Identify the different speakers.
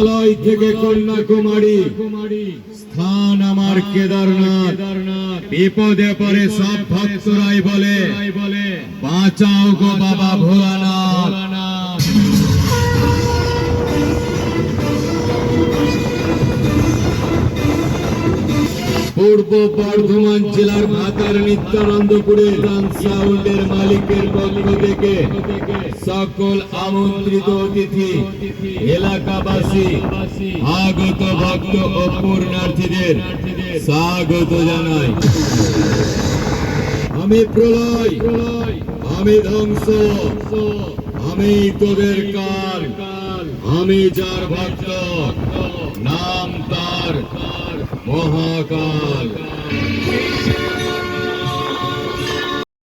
Speaker 1: হিমালয় থেকে কন্যাকুমারী স্থান আমার কেদারনাথ। বিপদে পড়ে সব ভক্তরাই বলে বাঁচাও গো বাবা ভোলানাথ। পূর্ব বর্ধমান জেলার ভাতার নিত্যানন্দপুরে সাউন্ডের মালিকের পক্ষ থেকে সকল আমন্ত্রিত অতিথি, এলাকাবাসী, আগত ভক্ত ও পূর্ণার্থীদের স্বাগত জানাই। আমি প্রলয়, আমি ধ্বংস, আমি তোদের কাল, আমি যার ভক্ত, নাম তার মহাকাল।